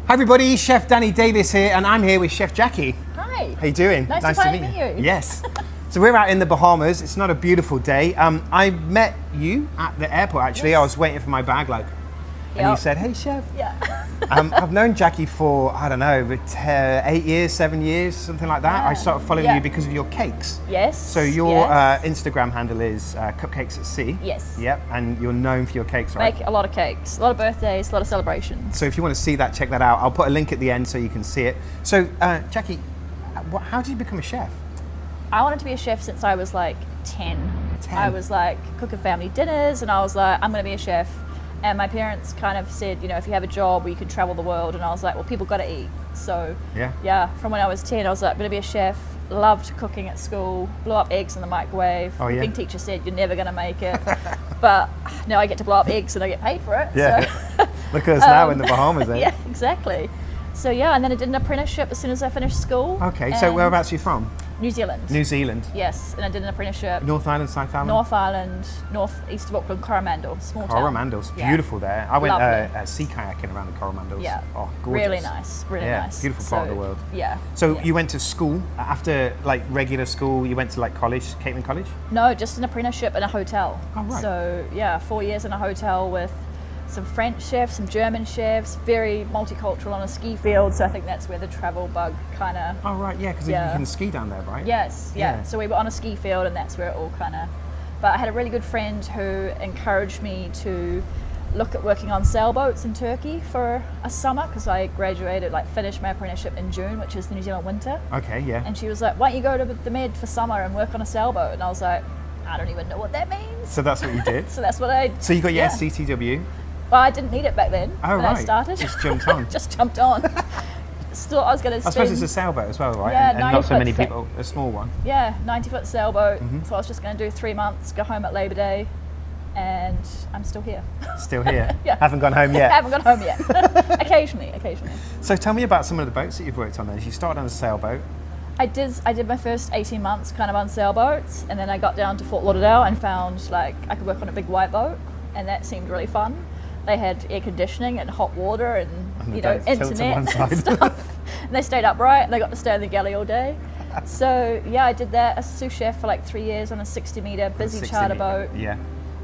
Hi everybody, Chef Danny Davis here, and I'm here with Chef Jackie. Hi. How you doing? Nice to meet you. Yes. So we're out in the Bahamas. It's not a beautiful day. I met you at the airport actually. Yes. I was waiting for my bag and you said, "Hey Chef." Yeah. I've known Jackie for, I don't know, 8 years, 7 years, something like that. Yeah. I started following you because of your cakes. Yes. So your Instagram handle is Cupcakes at Sea. Yes. Yep, and you're known for your cakes, right? Make a lot of cakes, a lot of birthdays, a lot of celebrations. So if you want to see that, check that out. I'll put a link at the end so you can see it. So Jackie, how did you become a chef? I wanted to be a chef since I was like 10. 10? I was like cooking family dinners and I was like, I'm going to be a chef. And my parents kind of said, you know, if you have a job where you can travel the world, and I was like, well, people got to eat. So yeah, from when I was 10, I was like, I'm going to be a chef. Loved cooking at school, blew up eggs in the microwave. Oh, yeah? The big teacher said, you're never going to make it. But now I get to blow up eggs and I get paid for it. Yeah. So. Look at us now in the Bahamas, eh? Yeah, exactly. So yeah, and then I did an apprenticeship as soon as I finished school. Okay, so whereabouts are you from? New Zealand. New Zealand. Yes, and I did an apprenticeship. North Island, South Island? North Island, northeast of Auckland, Coromandel, small town. Coromandel's Yeah. beautiful there. I went Lovely. sea kayaking around the Coromandels. Yeah. Oh, gorgeous. Really nice, really Yeah, nice. beautiful part of the world. Yeah. So yeah. you went to school after like regular school. You went to like college, catering college. No, just an apprenticeship in a hotel. Oh, right. So yeah, 4 years in a hotel with some French chefs, some German chefs, very multicultural on a ski field. So I think that's where the travel bug kind of. Oh right, yeah, because you can ski down there, right? Yes, yeah. Yeah. So we were on a ski field, and that's where it all kind of. But I had a really good friend who encouraged me to look at working on sailboats in Turkey for a summer, because I graduated, like finished my apprenticeship in June, which is the New Zealand winter. Okay, yeah. And she was like, why don't you go to the Med for summer and work on a sailboat? And I was like, I don't even know what that means. So that's what you did. So that's what I. So you got your yeah. SCTW. Well, I didn't need it back then Oh, when right. I started. Just jumped on. Just jumped on. Still, I was going to I suppose it's a sailboat as well, right? Yeah, and not so 90 many foot people. A small one. Yeah, 90-foot sailboat. Mm-hmm. So I was just going to do 3 months, go home at Labor Day, and I'm still here. Still here. Yeah. Haven't gone home yet. Haven't gone home yet. Occasionally. So tell me about some of the boats that you've worked on then. You started on a sailboat. I did my first 18 months kind of on sailboats, and then I got down to Fort Lauderdale and found like I could work on a big white boat, and that seemed really fun. They had air conditioning and hot water and you know, internet and stuff. And they stayed upright and they got to stay in the galley all day. So yeah, I did that as a sous chef for like 3 years on a 60-meter busy 60 charter metre. boat. Yeah.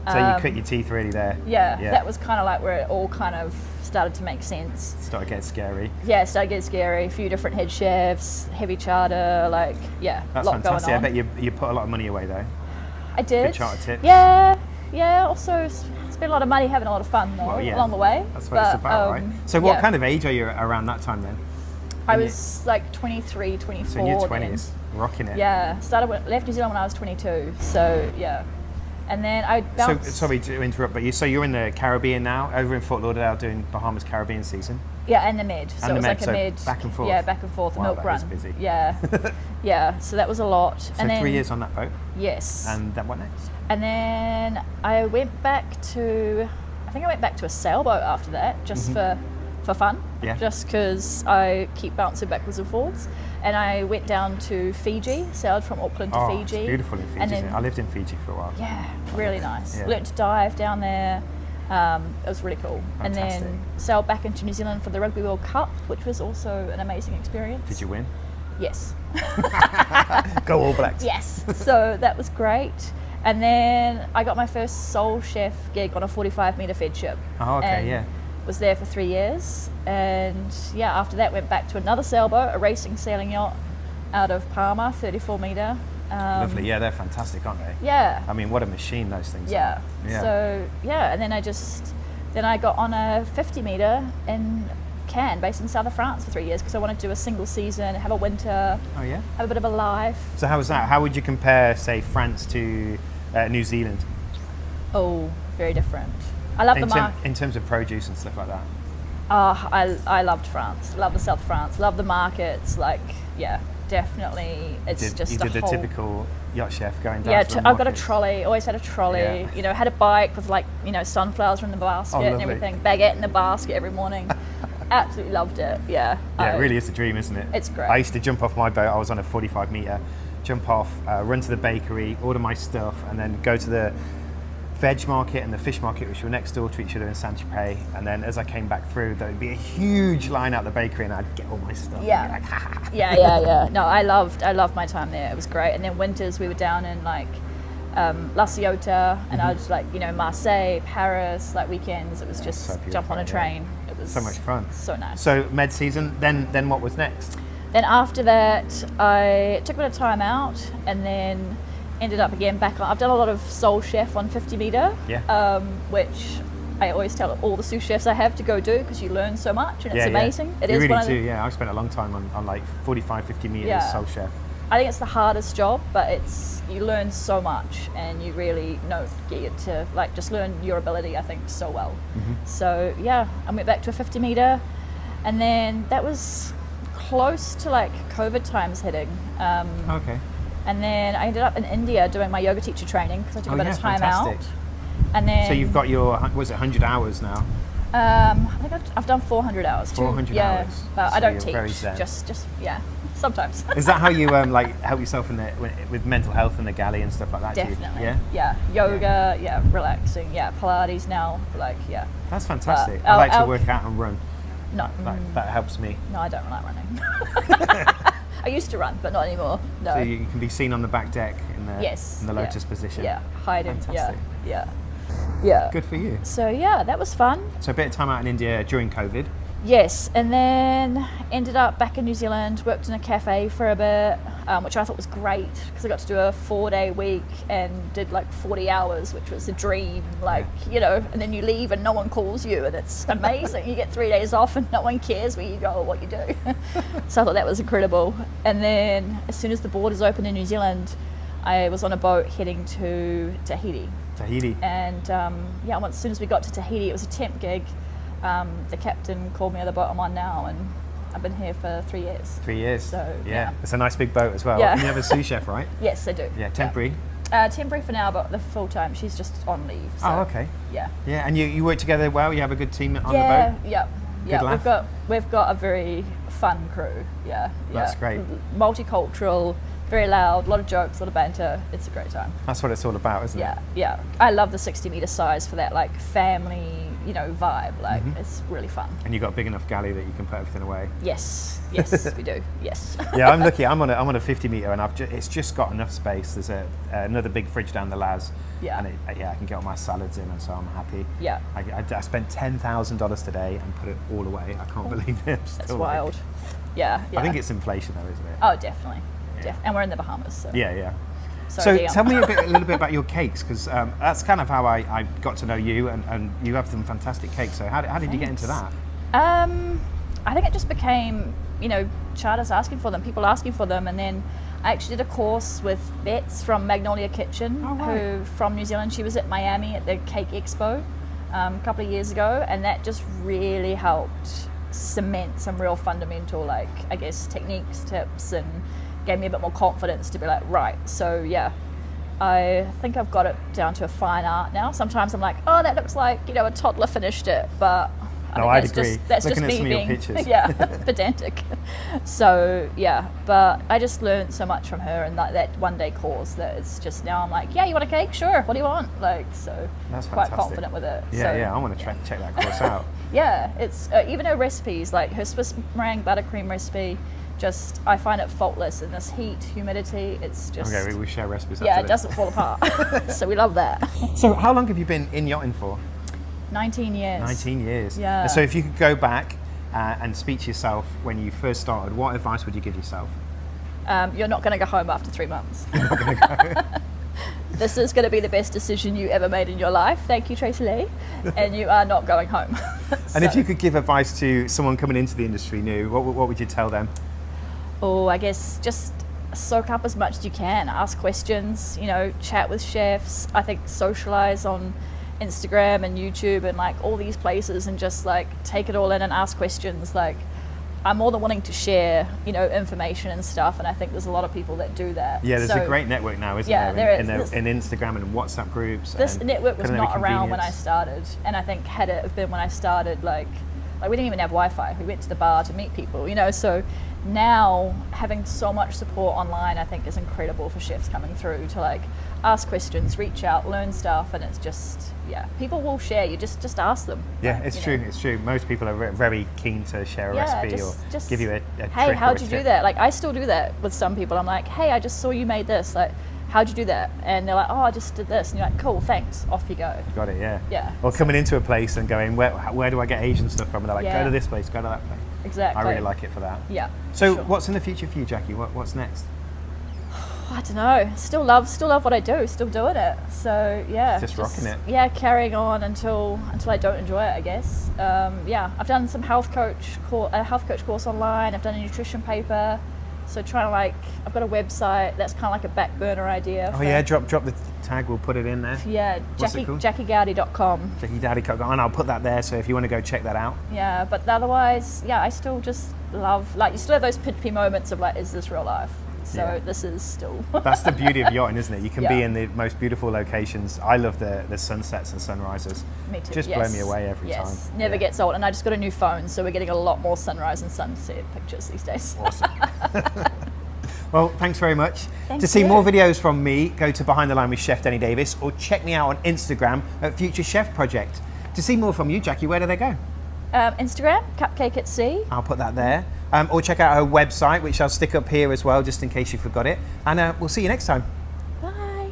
So you cut your teeth really there. Yeah, that was kind of like where it all kind of started to make sense. Started getting scary. Yeah, it started getting scary. A few different head chefs, heavy charter, like That's a lot fantastic. going on. I bet you put a lot of money away though. I did. Good charter tips. Yeah. Also, spent a lot of money, having a lot of fun though along the way. That's what it's about, right? So what kind of age are you around that time then? I was like 23, 24. So in your 20s, rocking it. Yeah, left New Zealand when I was 22. So yeah, and then I bounced. So sorry to interrupt, but you're in the Caribbean now, over in Fort Lauderdale doing Bahamas Caribbean season. Yeah, and the Med. So and it was like so a Med. back and forth. Yeah, back and forth. Wow, milk that run. is busy. Yeah, yeah. So that was a lot. So and then 3 years on that boat. Yes. And then what next? And then I went back to. I think I went back to a sailboat after that, just for fun. Yeah. Just because I keep bouncing backwards and forwards. And I went down to Fiji, sailed from Auckland to Fiji. It's beautiful in Fiji. And Isn't then, it? I lived in Fiji for a while. Yeah, really nice. Yeah. Learned to dive down there. It was really cool. Fantastic. And then sailed back into New Zealand for the Rugby World Cup, which was also an amazing experience. Did you win? Yes. Go All Blacks. Yes. So that was great. And then I got my first sole chef gig on a 45-meter fed ship. Oh, okay, and yeah. Was there for 3 years. And yeah, after that went back to another sailboat, a racing sailing yacht out of Palma, 34-meter. Lovely, yeah, they're fantastic, aren't they? Yeah. I mean, what a machine those things Yeah. are. Yeah. So yeah, and then I got on a 50-meter in Cannes, based in south of France for 3 years, because I wanted to do a single season, have a winter, Oh, yeah? have a bit of a life. So how was that? How would you compare, say, France to New Zealand? Oh, very different. I love the market. In terms of produce and stuff like that? I loved France. Love the south of France. Love the markets. Like, yeah, definitely. It's You just did a the whole. typical yacht chef going down Yeah, to the I've got a markets. trolley. Always had a trolley. Yeah. You know, had a bike with like sunflowers in the basket and lovely. everything. Baguette in the basket every morning. Absolutely loved it. Yeah. Yeah, it really is the dream, isn't it? It's great. I used to jump off my boat. I was on a 45-meter, jump off, run to the bakery, order my stuff, and then go to the veg market and the fish market, which were next door to each other in Saint-Tropez. And then as I came back through, there would be a huge line out the bakery, and I'd get all my stuff. Yeah. And be like, ha. Yeah. No, I loved my time there. It was great. And then winters we were down in like La Ciotat, and I was like, you know, Marseille, Paris, like weekends. It was just so beautiful, jump on a train. It was So much fun. So nice. So med season, then what was next? Then after that, I took a bit of time out, and then ended up again back on. I've done a lot of Soul Chef on 50 meter, which I always tell all the sous chefs I have to go do, because you learn so much and it's amazing. It is really do. I spent a long time on like 45, 50 meters Soul Chef. I think it's the hardest job, but you learn so much, and you really get to like just learn your ability, I think, so well. So yeah, I went back to a 50 meter, and then that was close to like COVID times hitting. Okay. And then I ended up in India doing my yoga teacher training, because I took a bit of time fantastic. out. And then so you've got your, was it 100 hours now? I think I've done 400 hours. 400 yeah, hours. but So I don't you're teach. very zen. Just sometimes. Is that how you like help yourself with mental health and the galley and stuff like that? Definitely. Yeah. Yoga. Relaxing. Yeah. Pilates now. Like That's fantastic. But I like to work out and run. No. That helps me. No, I don't like running. I used to run, but not anymore. No. So you can be seen on the back deck in the lotus position. Yeah. Hiding. Fantastic. Yeah. Good for you. So that was fun. So a bit of time out in India during COVID. Yes, and then ended up back in New Zealand, worked in a cafe for a bit, which I thought was great, because I got to do a 4-day week and did like 40 hours, which was a dream, and then you leave and no one calls you, and it's amazing. You get 3 days off and no one cares where you go or what you do. So I thought that was incredible. And then as soon as the borders opened in New Zealand, I was on a boat heading to Tahiti. And as soon as we got to Tahiti, it was a temp gig. The captain called me on the boat I'm on now, and I've been here for 3 years. 3 years. So It's a nice big boat as well. Yeah. And you have a sous chef, right? Yes, I do. Yeah, temporary. Temporary for now, but the full time she's just on leave. So, okay. Yeah. Yeah, and you work together well. You have a good team on the boat. Yeah. We've got a very fun crew. Yeah. That's great. Multicultural, very loud, a lot of jokes, a lot of banter. It's a great time. That's what it's all about, isn't it? Yeah. I love the 60 meter size for that like family, vibe. Like it's really fun. And you've got a big enough galley that you can put everything away. Yes, we do. Yes. Yeah, I'm lucky. I'm on a 50 meter, and it's just got enough space. There's another big fridge down the Laz. Yeah. And I can get all my salads in, and so I'm happy. Yeah. I spent $10,000 today and put it all away. I can't believe it. That's wild. Yeah. I think it's inflation though, isn't it? Oh, definitely. And we're in the Bahamas. So. Yeah. Sorry, so tell me a little bit about your cakes, because that's kind of how I got to know you, and you have some fantastic cakes. So how did you get into that? I think it just became, charters asking for them, people asking for them, and then I actually did a course with Bets from Magnolia Kitchen, who from New Zealand. She was at Miami at the Cake Expo a couple of years ago, and that just really helped cement some real fundamental, techniques, tips, and gave me a bit more confidence to be like, right, so I think I've got it down to a fine art now. Sometimes I'm like, oh, that looks like, a toddler finished it, but I'd agree. That's Looking just at some me of your being pictures. pedantic. So but I just learned so much from her, and that 1-day course that it's just now I'm like, you want a cake? Sure. What do you want? So that's quite fantastic. confident with it. I want to check that course out. Yeah, it's even her recipes, like her Swiss meringue buttercream recipe. Just I find it faultless in this heat, humidity. It's just okay. We share recipes. Yeah, it doesn't fall apart. So we love that. So how long have you been in yachting for? 19 years. 19 years. Yeah. So if you could go back and speak to yourself when you first started, what advice would you give yourself? You're not going to go home after 3 months. You're not going to go. This is going to be the best decision you ever made in your life. Thank you, Tracy Lee. And you are not going home. And if you could give advice to someone coming into the industry new, what would you tell them? Oh, I guess just soak up as much as you can. Ask questions, chat with chefs. I think socialize on Instagram and YouTube and all these places, and just take it all in and ask questions. I'm more than wanting to share, information and stuff, and I think there's a lot of people that do that. Yeah, there's a great network now, isn't there? In Instagram and WhatsApp groups. This network was not around when I started, and I think had it have been when I started, Like we didn't even have Wi-Fi. We went to the bar to meet people, you know. So now having so much support online, I think is incredible for chefs coming through to like ask questions, reach out, learn stuff, and it's just, yeah, people will share. You just ask them. Yeah, like, it's you true. know. It's true. Most people are very keen to share a Yeah, recipe just or give you a hey, trick or how'd a you tip. do that? Like I still do that with some people. I'm like, hey, I just saw you made this. Like, how'd you do that? And they're like, oh, I just did this. And you're like, cool, thanks. Off you go. Got it. Yeah. Yeah. Or coming into a place and going, where do I get Asian stuff from? And they're like, Yeah. go to this place, go to that place. Exactly. I really like it for that. Yeah. So sure. what's in the future for you, Jackie? What's next? I don't know. Still love what I do. Still doing it. So yeah. Just rocking it. Yeah, carrying on until I don't enjoy it, I guess. Yeah, I've done some health coach course online. I've done a nutrition paper. So trying to like, I've got a website that's kind of like a back burner idea. Oh yeah, drop the tag. We'll put it in there. Yeah, What's it called? JackieGoudie.com. Jackie Daddy Cook, and I'll put that there. So if you want to go check that out. Yeah, but otherwise, yeah, I still just love, like, you still have those pithy moments of like, is this real life? So Yeah. this is still. That's the beauty of yachting, isn't it? You can be Yeah. in the most beautiful locations. I love the sunsets and sunrises. Me too. Just yes. blow me away every yes. time. Never Yeah. gets old. And I just got a new phone, so we're getting a lot more sunrise and sunset pictures these days. Awesome. Well, thanks very much. Thank to see you. more videos from me, go to Behind the Line with Chef Denny Davis, or check me out on Instagram at Future Chef Project. To see more from you, Jackie, where do they go? Instagram, Cupcake at Sea. I'll put that there. Or check out her website, which I'll stick up here as well, just in case you forgot it. And we'll see you next time. Bye.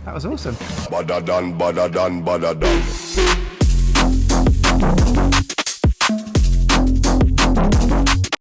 That was awesome. Bada done, bada done, bada done.